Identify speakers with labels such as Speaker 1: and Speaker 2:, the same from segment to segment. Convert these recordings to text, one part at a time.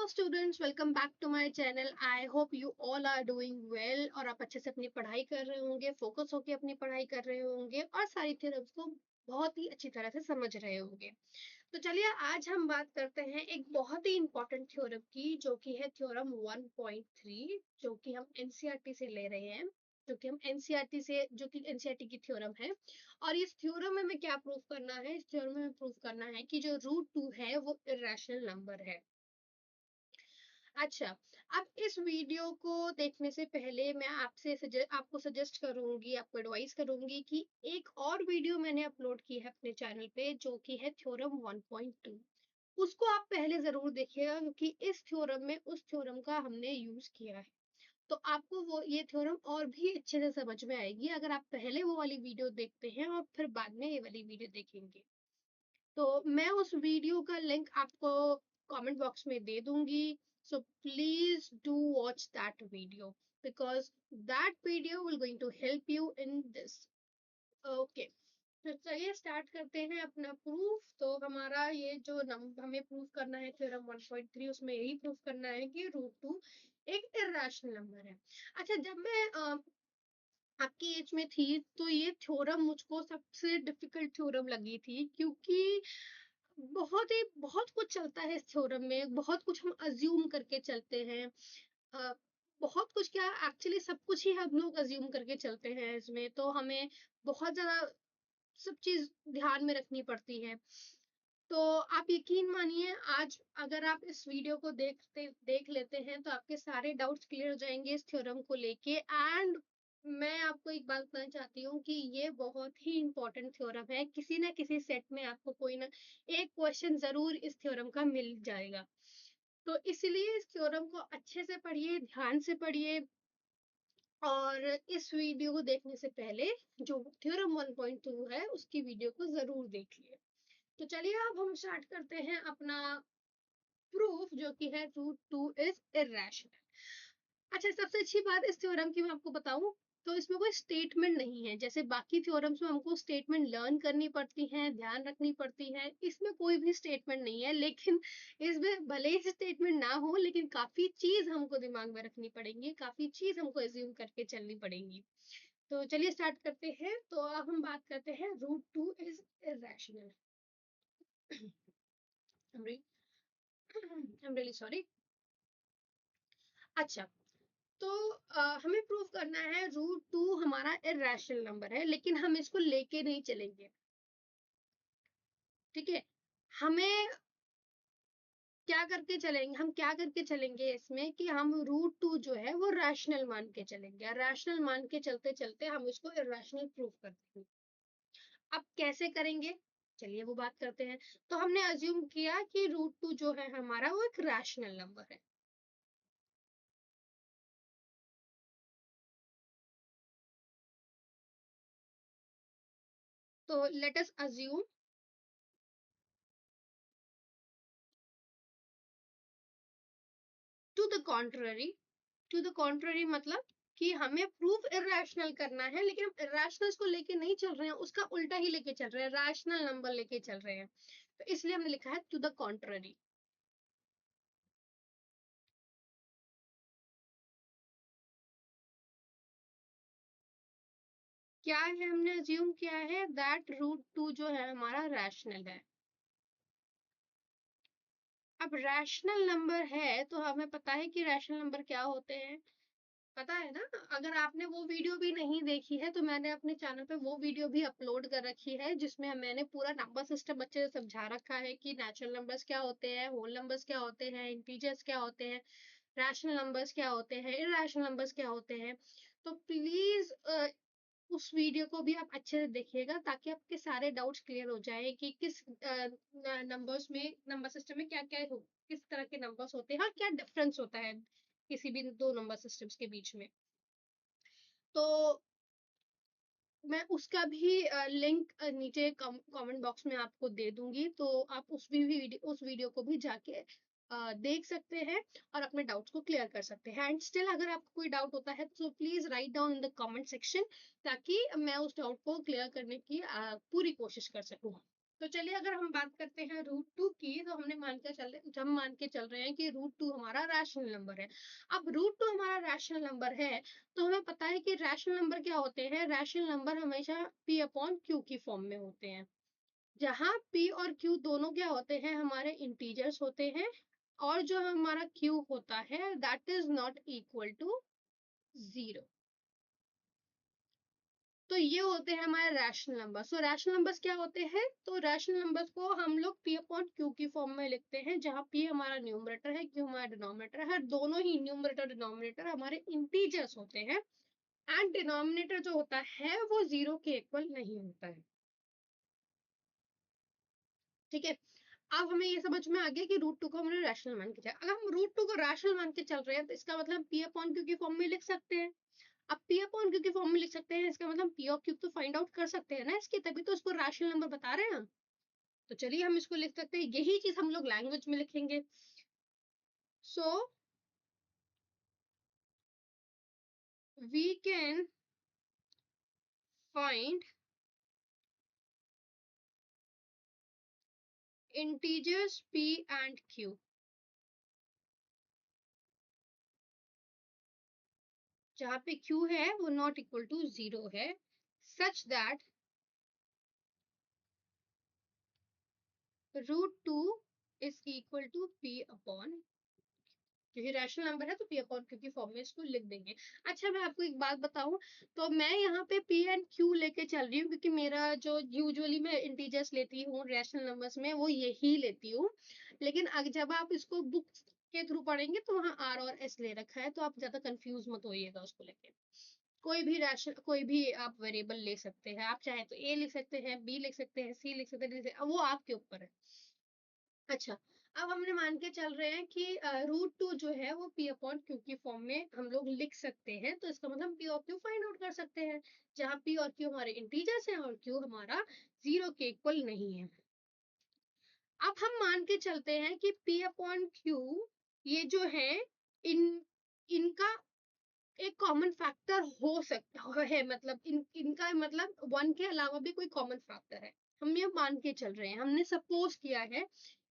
Speaker 1: Students, welcome back to my channel. I hope you all are doing well और आप अच्छे से अपनी पढ़ाई कर रहे होंगे, फोकस होकर अपनी पढ़ाई कर रहे होंगे और सारी थ्योरम्स को बहुत ही अच्छी तरह से समझ रहे होंगे। तो चलिए आज हम बात करते हैं एक बहुत ही इंपॉर्टेंट थ्योरम की, जो कि है थ्योरम 1.3, जो कि हम एनसीईआरटी से ले रहे हैं। जो कि एनसीईआरटी की थ्योरम है। और इस थ्योरम में हमें क्या प्रूव करना है? इस थ्योरम में प्रूव करना है कि जो रूट टू है वो इरेशनल नंबर है। अच्छा, अब इस वीडियो को देखने से पहले मैं आपको सजेस्ट करूंगी, आपको एडवाइस करूंगी कि एक और वीडियो मैंने अपलोड की है अपने चैनल पे, जो कि है थ्योरम 1.2। उसको आप पहले जरूर देखिएगा, क्योंकि इस थ्योरम में उस थ्योरम का हमने यूज किया है। तो आपको वो ये थ्योरम और भी अच्छे से समझ में आएगी अगर आप पहले वो वाली वीडियो देखते हैं और फिर बाद में ये वाली वीडियो देखेंगे। तो मैं उस वीडियो का लिंक आपको कमेंट बॉक्स में दे दूंगी। So please do watch that video, because that video will going to help you in this. Okay, तो चलिए स्टार्ट करते हैं अपना प्रूफ। तो हमारा ये जो हमें प्रूफ करना है थ्योरम 1.3, उसमें यही प्रूफ करना है कि रूट टू एक इरेशनल नंबर है। अच्छा, जब मैं आपकी एज में थी तो ये थ्योरम मुझको सबसे डिफिकल्ट थ्योरम लगी थी, क्योंकि बहुत कुछ चलता है इस थ्योरम में, बहुत कुछ हम अज्यूम करके चलते हैं। अ, बहुत कुछ क्या, एक्चुअली सब कुछ ही हम लोग अज्यूम करके चलते हैं इसमें, तो हमें बहुत ज्यादा सब चीज ध्यान में रखनी पड़ती है। तो आप यकीन मानिए, आज अगर आप इस वीडियो को देख लेते हैं तो आपके सारे डाउट्स क्लियर हो जाएंगे इस थ्योरम को लेके। एंड मैं आपको एक बात बताना चाहती हूँ कि ये बहुत ही इंपॉर्टेंट थ्योरम है। किसी ना किसी सेट में आपको कोई ना एक क्वेश्चन जरूर इस थ्योरम का मिल जाएगा। तो इसलिए इस थ्योरम को अच्छे से पढ़िए, ध्यान से पढ़िए। और इस वीडियो को देखने से पहले जो थ्योरम 1.2 है उसकी वीडियो को जरूर देखिए। तो चलिए अब हम स्टार्ट करते हैं अपना प्रूफ, जो कि है रूट टू इज इरेशनल। अच्छा, सबसे अच्छी बात इस थ्योरम की मैं आपको बताऊं, तो इसमें कोई स्टेटमेंट नहीं है। जैसे बाकी थ्योरम्स में हमको स्टेटमेंट लर्न करनी पड़ती हैं, ध्यान रखनी पड़ती है, इसमें कोई भी स्टेटमेंट नहीं है। लेकिन इसमें भले ही स्टेटमेंट ना हो, लेकिन काफी चीज हमको दिमाग में रखनी पड़ेंगी, काफी चीज हमको एज्यूम करके चलनी पड़ेंगी। तो चलिए स्टार्ट करते हैं। तो अब हम बात करते हैं root two is irrational. I'm really sorry. अच्छा, तो हमें प्रूव करना है रूट टू हमारा इरेशनल नंबर है, लेकिन हम इसको लेके नहीं चलेंगे। ठीक है, हमें क्या करके चलेंगे इसमें कि हम रूट टू जो है वो रैशनल मान के चलेंगे। रैशनल मान के चलते चलते हम इसको इरेशनल प्रूव कर देंगे। अब कैसे करेंगे, चलिए वो बात करते हैं। तो हमने अज्यूम किया कि रूट टू जो है हमारा वो एक रैशनल नंबर है। तो let us assume to the contrary मतलब कि हमें प्रूफ इरेशनल करना है, लेकिन हम इरेशनल को लेके नहीं चल रहे हैं, उसका उल्टा ही लेके चल रहे हैं, रैशनल नंबर लेके चल रहे हैं। तो इसलिए हमने लिखा है टू द कॉन्ट्ररी। क्या है, हमने अज्यूम किया है दैट रूट टू जो है हमारा रैशनल है। अब रैशनल नंबर है तो हमें पता है कि रैशनल नंबर क्या होते हैं, पता है ना। अगर आपने वो वीडियो भी नहीं देखी है तो मैंने अपने चैनल पे वो वीडियो भी अपलोड कर रखी है, जिसमें मैंने पूरा नंबर सिस्टम अच्छे से समझा रखा है कि नेचुरल नंबर्स क्या होते हैं, होल नंबर्स क्या होते हैं, इंटीजर्स क्या होते हैं, रैशनल नंबर्स क्या होते हैं, इरैशनल नंबर्स क्या होते हैं। तो प्लीज उस वीडियो को भी आप अच्छे से देखिएगा, ताकि आपके सारे डाउट्स क्लियर हो जाए कि किस नंबर्स में, नंबर सिस्टम में क्या क्या हो, किस तरह के नंबर्स होते हैं और क्या डिफरेंस होता है किसी भी दो नंबर सिस्टम्स के बीच में। तो मैं उसका भी लिंक नीचे कमेंट बॉक्स में आपको दे दूंगी, तो आप उस वीडियो को भी जाके देख सकते हैं और अपने डाउट्स को क्लियर कर सकते हैं। एंड स्टिल अगर आपको कोई डाउट होता है तो please write down in the comment section, ताकि मैं उस डाउट को क्लियर करने की पूरी कोशिश कर सकूं। तो चलिए अगर हम बात करते हैं रूट टू की, तो हम मान के चल रहे हैं कि रूट टू हमारा रैशनल नंबर है। अब रूट टू हमारा रैशनल नंबर है, तो हमें पता है कि रैशनल नंबर क्या होते हैं। रैशनल नंबर हमेशा p अपॉन q की फॉर्म में होते हैं, जहाँ p और q दोनों क्या होते हैं, हमारे इंटीजर्स होते हैं, और जो हमारा q होता है that is not equal to 0। तो ये होते हैं हमारे rational number. So rational numbers क्या होते हैं, तो रैशनल नंबर्स को हम लोग p अपॉन q की फॉर्म में लिखते हैं, जहाँ p हमारा न्यूमरेटर है, q हमारा डिनोमिनेटर है। दोनों ही न्यूमरेटर डिनोमिनेटर हमारे इंटीजर्स होते हैं, एंड डिनोमिनेटर जो होता है वो 0 के इक्वल नहीं होता है। ठीक है, अब हमें ये समझ में आ गया कि रूट टू को हमने रैशनल मान के चल, अगर हम रूट टू को रैशनल मान के चल रहे हैं, तो इसका मतलब p अपॉन q की फॉर्म में लिख सकते हैं। अब p अपॉन q की फॉर्म में लिख सकते हैं, इसका मतलब p ऑफ q तो फाइंड आउट कर सकते हैं ना इसकी, तभी तो इसको रैशनल नंबर बता रहे हैं हम। तो चलिए हम इसको लिख सकते हैं, यही चीज हम लोग लैंग्वेज में लिखेंगे। So we can find integers p and q, जहाँ पे q है वो नॉट इक्वल टू 0 है, such that root two is equal to p upon, क्योंकि रैशनल नंबर है तो p अपॉन q की फॉर्म में इसको लिख देंगे। अच्छा मैं आपको एक बात बताऊं, तो मैं यहाँ पे p एंड q लेके चल रही हूँ, क्योंकि मेरा जो यूजुअली मैं इंटीजर्स लेती हूँ रैशनल नंबर्स में वो यही लेती हूँ। लेकिन जब आप इसको बुक के थ्रू पढ़ेंगे तो वहाँ r और s ले रखा है, तो आप ज्यादा कंफ्यूज मत होइएगा उसको लेके। कोई भी आप वेरिएबल ले सकते हैं, आप चाहे तो a लिख सकते हैं, b लिख सकते हैं, c लिख सकते हैं, वो आपके ऊपर है। अच्छा, अब हमने मान के चल रहे हैं कि रूट टू जो है वो p अपॉन q की फॉर्म में हम लोग लिख सकते हैं, तो इसका मतलब p और q फाइंड आउट कर सकते हैं, जहाँ p और q हमारे इंटीजर्स हैं और q हमारा 0 के इक्वल नहीं है। अब हम मान के चलते हैं कि p अपॉन q ये जो है, इन इनका एक कॉमन फैक्टर हो सकता है, मतलब इनका मतलब वन के अलावा भी कोई कॉमन फैक्टर है। हम ये मान के चल रहे हैं, हमने सपोज किया है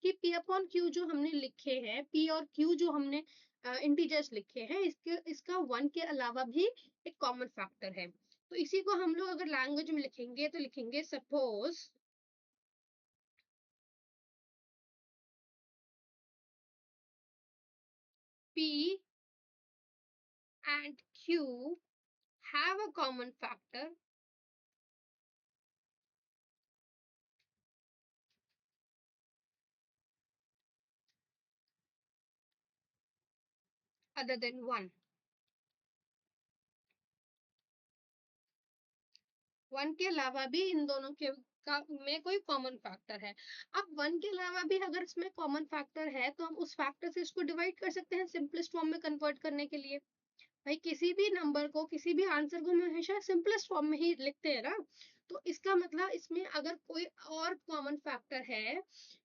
Speaker 1: कि p अपॉन q जो हमने लिखे हैं, p और q जो हमने इंटीजर्स लिखे हैं, इसका वन के अलावा भी एक कॉमन फैक्टर है। तो इसी को हम लोग अगर लैंग्वेज में लिखेंगे तो लिखेंगे suppose p and q have a common factor other than 1। 1 के अलावा भी इन दोनों के में कोई कॉमन फैक्टर है। अब 1 के अलावा भी अगर इसमें कॉमन फैक्टर है, तो हम उस फैक्टर से इसको डिवाइड कर सकते हैं सिंपलेस्ट फॉर्म में कन्वर्ट करने के लिए। भाई किसी भी नंबर को, किसी भी आंसर को हम हमेशा सिंपलेस्ट फॉर्म में ही लिखते हैं ना। तो इसका मतलब इसमें अगर कोई और कॉमन फैक्टर है,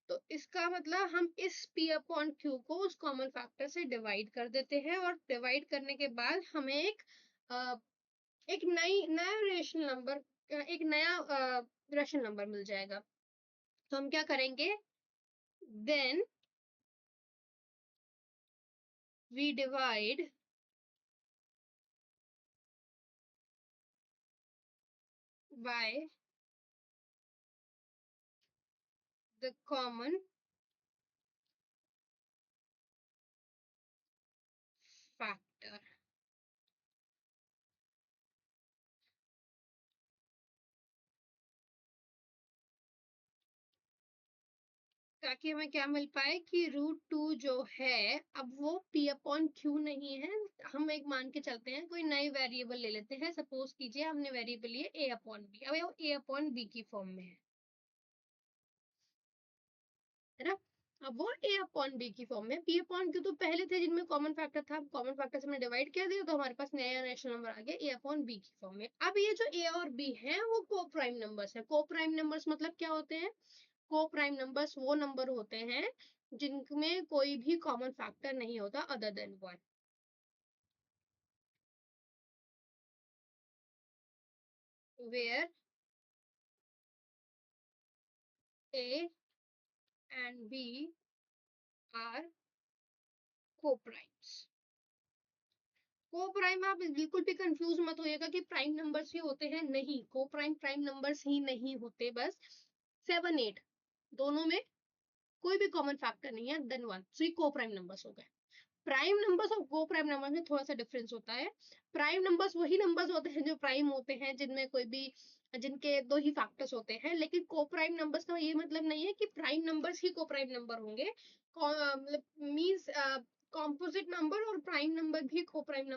Speaker 1: तो इसका मतलब हम इस p अपॉन q को उस कॉमन फैक्टर से डिवाइड कर देते हैं, और डिवाइड करने के बाद हमें एक नया रेशनल नंबर, एक नया रेशनल नंबर मिल जाएगा। तो हम क्या करेंगे, then we divide by the common factor. ताकि हमें क्या मिल पाए कि रूट टू जो है, अब वो p अपॉन q नहीं है। हम एक मान के चलते हैं, कोई नई वेरिएबल ले लेते हैं, सपोज कीजिए हमने वेरिएबल लिए a अपॉन b, अब वो a अपॉन b की फॉर्म में है ना। अब वो a अपॉन b की फॉर्म में, p अपॉन q तो पहले थे जिनमें कॉमन फैक्टर था, कॉमन फैक्टर से हमने डिवाइड कर दिया, तो हमारे पास नया रेशनल नंबर आ गया a अपॉन b की फॉर्म में। अब ये जो a और b है वो को प्राइम नंबर्स है। को प्राइम नंबर्स मतलब क्या होते हैं, को प्राइम नंबर्स वो नंबर होते हैं जिनमें कोई भी कॉमन फैक्टर नहीं होता other than 1। Where A and B are co-primes। Co-prime आप बिल्कुल भी कंफ्यूज मत होइएगा कि प्राइम नंबर्स ही होते हैं, नहीं, को-प्राइम प्राइम नंबर्स ही नहीं होते, बस 7 8 दोनों में कोई भी कॉमन फैक्टर नहीं है देन 1, सो ये को-प्राइम नंबर्स हो गए। प्राइम नंबर्स और को प्राइम नंबर में थोड़ा सा डिफरेंस होता है। प्राइम नंबर्स वही नंबर्स होते हैं जो प्राइम होते हैं, जिनमें कोई भी जिनके दो ही फैक्टर्स होते हैं, लेकिन को प्राइम नंबर्स का ये मतलब नहीं है कि प्राइम नंबर्स ही को प्राइम नंबर होंगे। मतलब मींस कॉम्पोजिट नंबर और प्राइम नंबर भी को प्राइम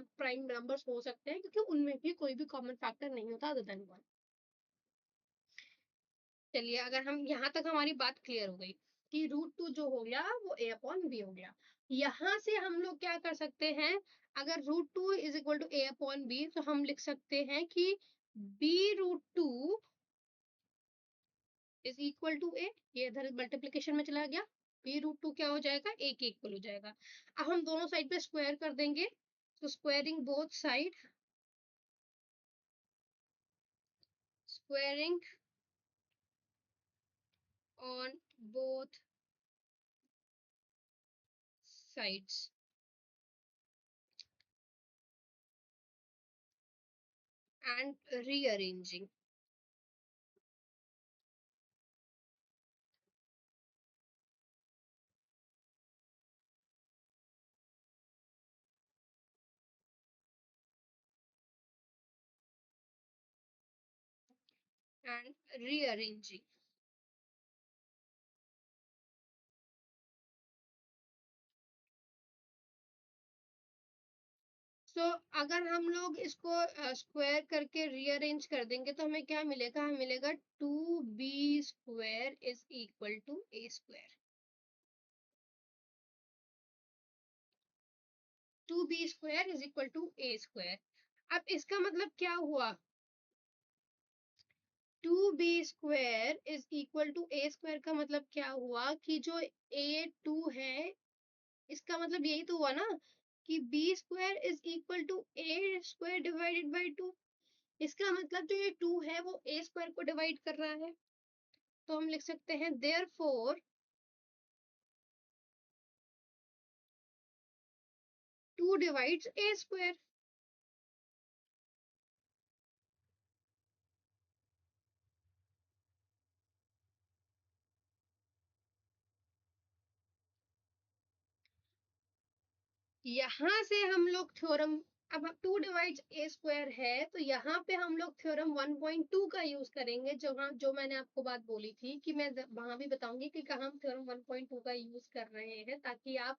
Speaker 1: नंबर्स हो सकते हैं, क्योंकि उनमें भी कोई भी कॉमन फैक्टर नहीं होता अदर देन 1। चलिए, अगर हम यहाँ तक हमारी बात क्लियर हो गई कि रूट 2 जो हो गया वो a अपॉन बी हो गया। यहाँ से हम लोग क्या कर सकते हैं, अगर root 2 is equal to a upon b, तो हम लिख सकते हैं कि b√2 is equal to a। ये इधर मल्टीप्लीकेशन में चला गया, b√2 क्या हो जाएगा, a के इक्वल हो जाएगा। अब हम दोनों साइड पे स्क्वायर कर देंगे, तो squaring both side, squaring on both sides and rearranging। and rearranging। सो अगर हम लोग इसको स्क्वायर करके रीअरेंज कर देंगे तो हमें क्या मिलेगा, हमें मिलेगा 2b² is equal to a²। 2b² is equal to a²। अब इसका मतलब क्या हुआ, 2b² is equal to a² का मतलब क्या हुआ कि जो a2 है, इसका मतलब यही तो हुआ ना कि b² is equal to a² divided by 2। इसका मतलब जो ये 2 है वो a² को डिवाइड कर रहा है, तो हम लिख सकते हैं therefore 2 divides a²। यहाँ से हम लोग थ्योरम, अब 2 डिवाइड्स a² है तो यहाँ पे हम लोग थ्योरम 1.2 का यूज करेंगे, जो मैंने आपको बात बोली थी कि मैं वहां भी बताऊंगी कि कहाँ हम थ्योरम 1.2 का यूज कर रहे हैं, ताकि आप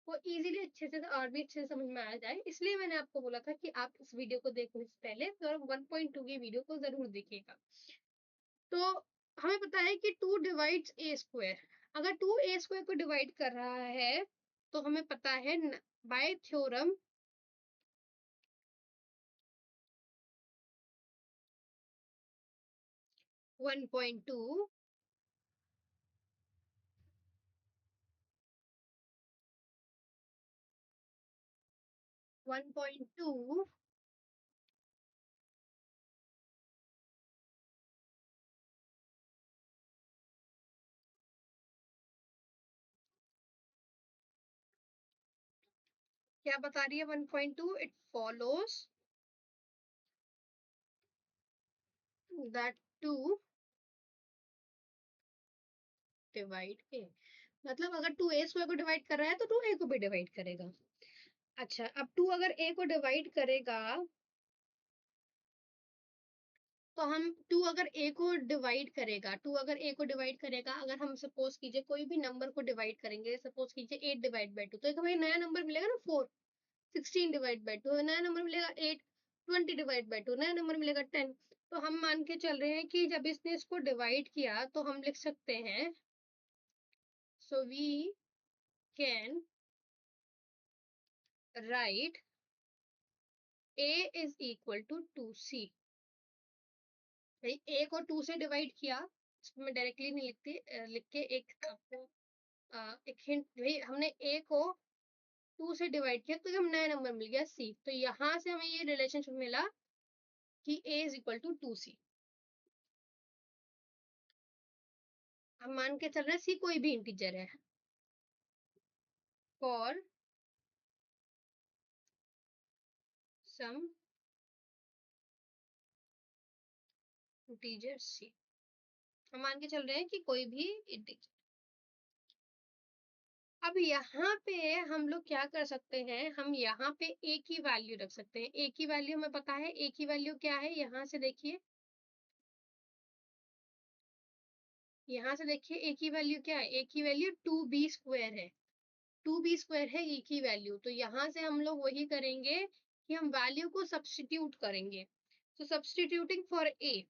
Speaker 1: को इजीली अच्छे से और भी अच्छे से समझ में आ जाए। इसलिए मैंने आपको बोला था कि आप इस वीडियो को देखने से पहले थ्योरम 1.2 की वीडियो को जरूर देखिएगा। तो हमें पता है कि 2 डिवाइड्स a²। अगर 2 a² को डिवाइड कर रहा है तो हमें पता है बाय थ्योरम 1.2 1.2 क्या बता रही है 1.2, it follows that 2 divide a। मतलब अगर 2 a² को डिवाइड कर रहा है तो 2 a को भी डिवाइड करेगा। अच्छा, अब 2 अगर a को डिवाइड करेगा तो हम 2 अगर a को डिवाइड करेगा, 2 अगर a को डिवाइड करेगा, अगर हम सपोज कीजिए कोई भी नंबर को डिवाइड करेंगे, सपोज कीजिए 8 डिवाइड बाई 2, तो एक हमें नया नंबर मिलेगा ना 4। 16 डिवाइड बाई 2 नया नंबर मिलेगा 8। 20 डिवाइड बाई 2 नया नंबर मिलेगा 10। तो हम मान के चल रहे हैं कि जब इसने इसको डिवाइड किया तो हम लिख सकते हैं, so we can write a is equal to 2c। भाई a को 2 से डिवाइड किया, इसको मैं डायरेक्टली नहीं लिखती, लिख के एक आपको एक हिंट, भाई हमने a को 2 से डिवाइड किया तो हमें नया नंबर मिल गया c। तो यहाँ से हमें ये रिलेशनशिप मिला कि a is equal to 2c। हम मान के चल रहे हैं सी कोई भी इंटीजर है, फॉर सम इंटीजर सी। हम मान के चल रहे हैं कि कोई भी इंटीजर। अब यहाँ पे हम लोग क्या कर सकते हैं, हम यहाँ पे ए की वैल्यू रख सकते हैं। ए की वैल्यू हमें पता है, ए की वैल्यू क्या है, यहाँ से देखिए, यहाँ से देखिए ए की वैल्यू क्या है, ए की वैल्यू 2b² है। 2b² है ए की वैल्यू। तो यहाँ से हम लोग वही करेंगे कि हम वैल्यू को सब्स्टिट्यूट करेंगे। तो सब्स्टिट्यूटिंग फॉर ए,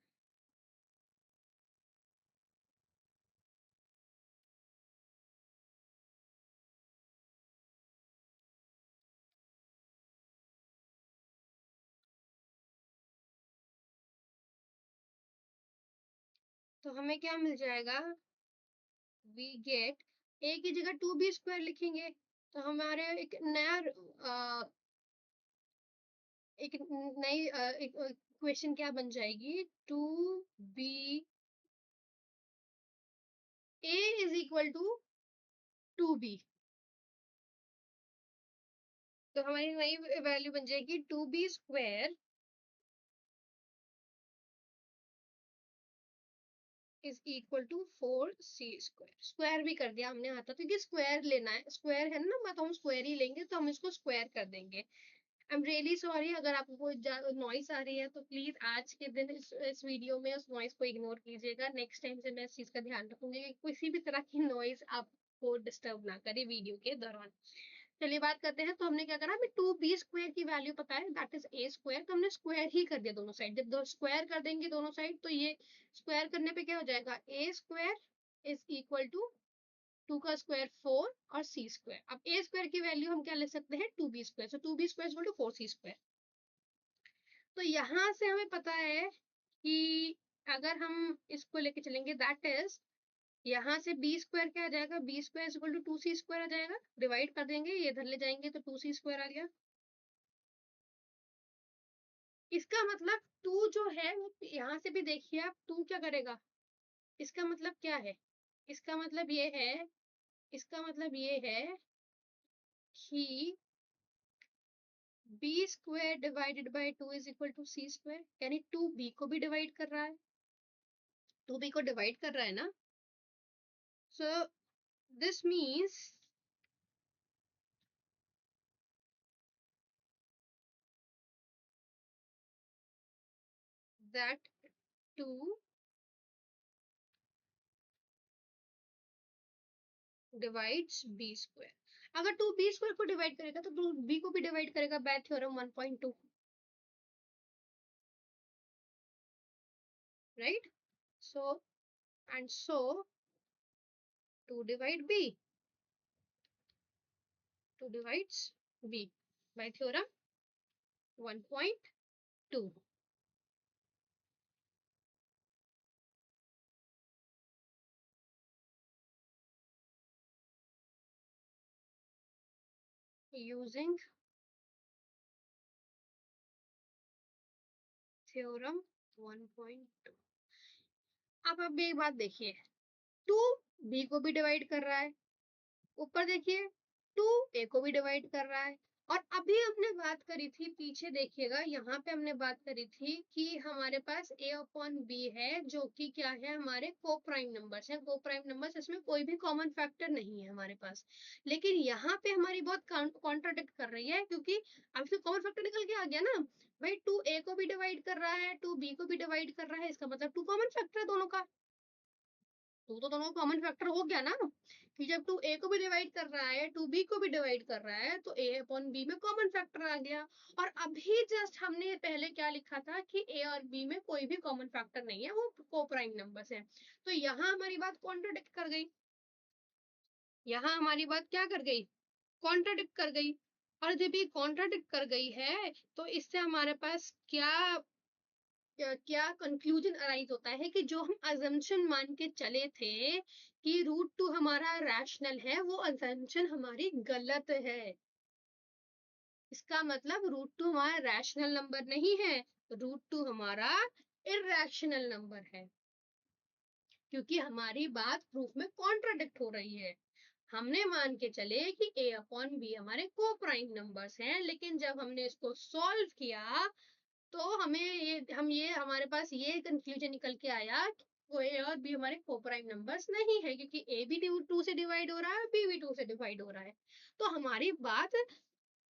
Speaker 1: तो हमें क्या मिल जाएगा, वी गेट, ए की जगह 2b² लिखेंगे तो हमारे एक नया एक नई इक्वेशन क्या बन जाएगी, 2b, a is equal to 2b। तो हमारी नई वैल्यू बन जाएगी 2b² is equal to 4c²। Square भी कर दिया हमने आता, क्योंकि स्क्वायर लेना है, स्क्वायर है ना, मैं तो हम स्क्वायर ही लेंगे, तो हम इसको स्क्वायर कर देंगे। आई एम रियली सॉरी, अगर आपको कोई नॉइस आ रही है तो प्लीज आज के दिन इस वीडियो में उस नॉइस को इग्नोर कीजिएगा। नेक्स्ट टाइम से मैं इस चीज का ध्यान रखूंगी कि किसी भी तरह की नॉइस आपको डिस्टर्ब ना करे वीडियो के दौरान। चलिए बात करते हैं। तो हमने क्या करा, हमें 2b² की वैल्यू पता है, दैट इज a², तो हमने स्क्वायर ही कर दिया दोनों साइड। जब दो स्क्वायर कर देंगे दोनों साइड, तो ये स्क्वायर करने पे क्या हो जाएगा, a² इज इक्वल टू 2 का स्क्वायर 4 और c²। अब a² की वैल्यू हम क्या ले सकते हैं, 2b², so 2b² equal to 4c²। तो यहाँ से हमें पता है कि अगर हम इसको लेके चलेंगे, दैट इज यहाँ से b² क्या आ जाएगा, b² इक्वल टू 2c² आ जाएगा। डिवाइड कर देंगे, ये इधर ले जाएंगे तो 2c² आ गया। इसका मतलब 2 जो है वो यहाँ से भी देखिए आप, 2 क्या करेगा, इसका मतलब क्या है, इसका मतलब ये है, इसका मतलब ये है कि b² divided by 2 is equal to c², यानी 2b को भी डिवाइड कर रहा है, 2b को डिवाइड कर रहा है ना। So this means that 2 divides b²। अगर 2 b² को डिवाइड करेगा तो 2 b को भी डिवाइड करेगा, bye theorem 1.2, right. So and so 2 divide b, 2 divides b by theorem 1.2। using theorem 1.2। अब एक बात देखिए, 2 b को भी डिवाइड कर रहा है, ऊपर देखिए 2 a को भी डिवाइड कर रहा है। और अभी हमने बात करी थी, पीछे देखिएगा, यहाँ पे हमने बात करी थी कि हमारे पास a/b है, जो कि क्या है, हमारे को प्राइम नंबर्स है। को प्राइम नंबर्स, इसमें कोई भी कॉमन फैक्टर नहीं है हमारे पास। लेकिन यहाँ पे हमारी बहुत कॉन्ट्राडिक्ट कर रही है, क्योंकि अब इसमें कॉमन फैक्टर निकल के आ गया ना भाई, 2 a को भी डिवाइड कर रहा है, 2 b को भी डिवाइड कर रहा है, इसका मतलब 2 कॉमन फैक्टर है दोनों का। तो दोनों कॉमन फैक्टर हो गया ना, कि जब 2 a को भी डिवाइड कर रहा है, 2 b को भी डिवाइड कर रहा है, तो a/b में कॉमन फैक्टर आ गया। और अभी जस्ट हमने पहले क्या लिखा था कि a और b में कोई भी कॉमन फैक्टर नहीं है, वो को प्राइम नंबर्स है। तो यहाँ हमारी बात कॉन्ट्राडिक्ट कर गई, यहाँ हमारी बात क्या कर गई, कॉन्ट्राडिक्ट कर गई। और जब ये कॉन्ट्राडिक्ट कर गई है, तो इससे हमारे पास क्या क्या कंक्लूजन अराइज होता है, कि जो हम अजम्पशन मान के चले थे कि √2 हमारा रैशनल है, वो अजम्पशन हमारी गलत है। इसका मतलब √2 हमारा रैशनल नंबर नहीं है, √2 हमारा इरैशनल नंबर है। क्योंकि हमारी बात प्रूफ में कॉन्ट्राडिक्ट हो रही है। हमने मान के चले कि a अपॉन b हमारे को प्राइम नंबर्स हैं, लेकिन जब हमने इसको सॉल्व किया तो ये हमारे पास ये कंक्लूजन निकल के आया कि वो ए और बी हमारे को प्राइम नंबर्स नहीं है, क्योंकि ए भी 2 से डिवाइड हो रहा है, बी भी 2 से डिवाइड हो रहा है। तो हमारी बात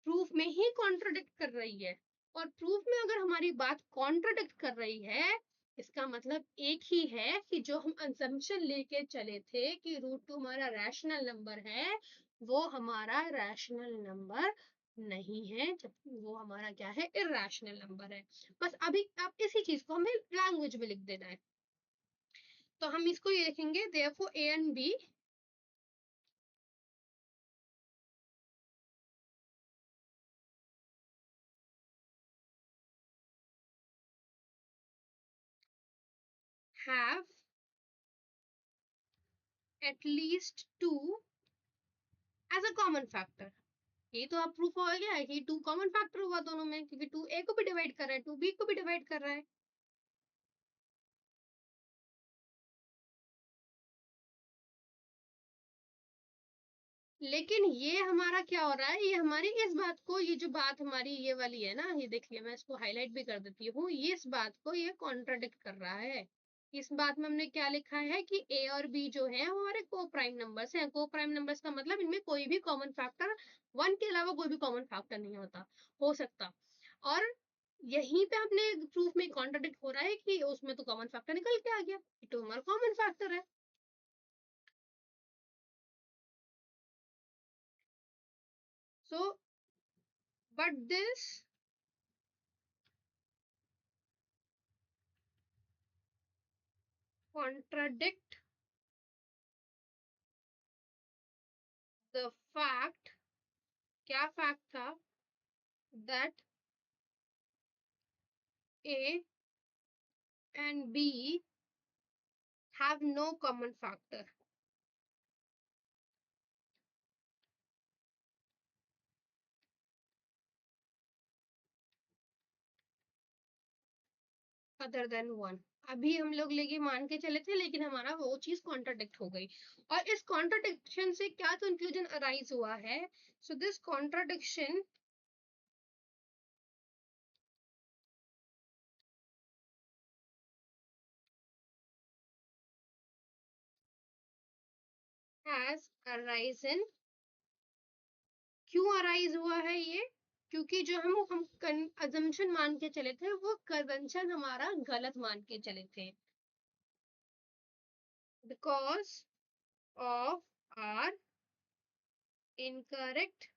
Speaker 1: प्रूफ में ही कॉन्ट्रडिक्ट कर रही है। और प्रूफ में अगर हमारी बात कॉन्ट्रडिक्ट कर रही है, इसका मतलब एक ही है कि जो हम असम्पशन लेके चले थे कि √2 हमारा रैशनल नंबर है, वो हमारा रैशनल नंबर नहीं है, जब वो हमारा क्या है, इर्रेशनल नंबर है। बस अभी आप इसी चीज को हमें लैंग्वेज में लिख देना है। तो हम इसको ये लिखेंगे, therefore a and b have at least 2 as a common factor। ये तो अब प्रूफ हो गया है कि 2 कॉमन फैक्टर हुआ दोनों में, क्योंकि 2 a को भी डिवाइड कर रहा है, 2 b को भी डिवाइड कर रहा है। लेकिन ये हमारा क्या हो रहा है, ये हमारी इस बात को, ये जो बात हमारी ये वाली है ना, ये देखिए मैं इसको हाईलाइट भी कर देती हूँ, ये इस बात को ये कॉन्ट्राडिक्ट कर रहा है। इस बात में हमने क्या लिखा है कि a और b जो है वो हमारे को प्राइम नंबर्स हैं। को प्राइम नंबर्स का मतलब इनमें कोई भी कॉमन फैक्टर 1 के अलावा कोई भी कॉमन फैक्टर नहीं हो सकता। और यहीं पे अपने प्रूफ में कॉन्ट्राडिक्ट हो रहा है कि उसमें तो कॉमन फैक्टर निकल के आ गया, तो हमारा कॉमन फैक्टर है। So but this contradict the fact, क्या फैक्ट था, that a and b have no common factor other than 1। अभी हम लोग लेके मान के चले थे, लेकिन हमारा वो चीज कॉन्ट्राडिक्ट हो गई। और इस कॉन्ट्राडिक्शन से क्या कंक्लूजन अराइज हुआ है, so this contradiction has arisen. क्यों अराइज हुआ है ये, क्योंकि जो हम अजम्पशन मान के चले थे, वो कन्वेंशन हमारा गलत मान के चले थे, because of our incorrect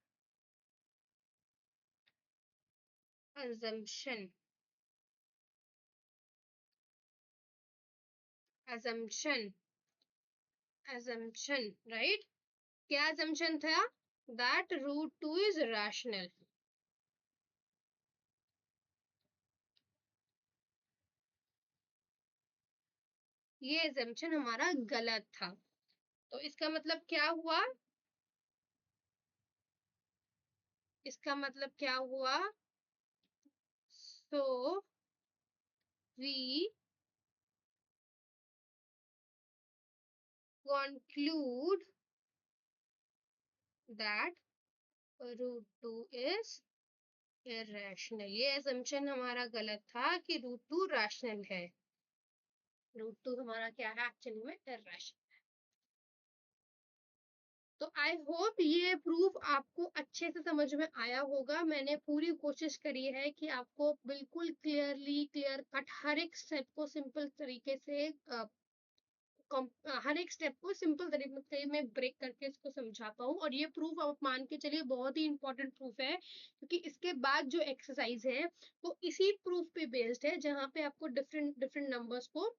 Speaker 1: assumption assumption assumption right। क्या assumption था, that √2 is rational। ये assumption हमारा गलत था। तो इसका मतलब क्या हुआ, इसका मतलब क्या हुआ, so we conclude that √2 is irrational। ये assumption हमारा गलत था कि √2 rational है। √2 हमारा क्या है एक्चुअली में, irrational। तो आई होप ये प्रूफ आपको अच्छे से समझ में आया होगा। मैंने पूरी कोशिश करी है कि आपको बिल्कुल क्लियर कट हर एक स्टेप को सिंपल तरीके से हर एक स्टेप को सिंपल तरीके में ब्रेक करके इसको समझा पाऊँ। और ये प्रूफ आप मान के चलिए बहुत ही इंपॉर्टेंट प्रूफ है, क्योंकि इसके बाद जो एक्सरसाइज है वो इसी प्रूफ पे बेस्ड है, जहाँ पे आपको डिफरेंट डिफरेंट नंबर्स को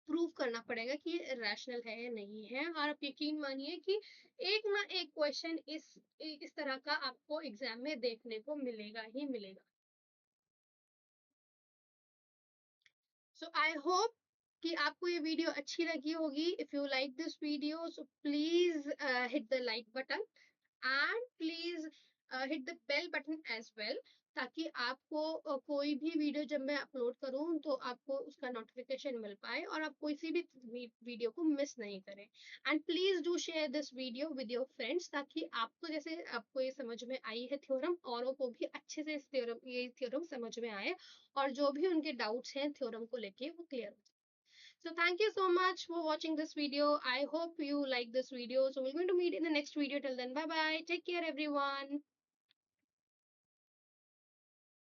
Speaker 1: प्रूव करना पड़ेगा कि ये रैशनल है या नहीं है। और आप यकीन मानिए कि एक ना एक क्वेश्चन इस तरह का आपको एग्जाम में देखने को मिलेगा ही मिलेगा। सो आई होप कि आपको ये वीडियो अच्छी लगी होगी। If you like this video, so please hit the like button, and please hit the bell button as well, ताकि आपको कोई भी वीडियो जब मैं अपलोड करूँ तो आपको उसका नोटिफिकेशन मिल पाए और आप कोई सी भी वीडियो को मिस नहीं करें। And please do share this video with your friends, ताकि आपको जैसे आपको ये समझ में आई है थ्योरम, औरों को भी अच्छे से इस थ्योरम ये थ्योरम समझ में आए और जो भी उनके डाउट्स हैं थ्योरम को लेके वो क्लियर हो। So thank you so much for watching this video. I hope you like this video. So we're going to meet in the next video. Till then, bye bye. Take care, everyone.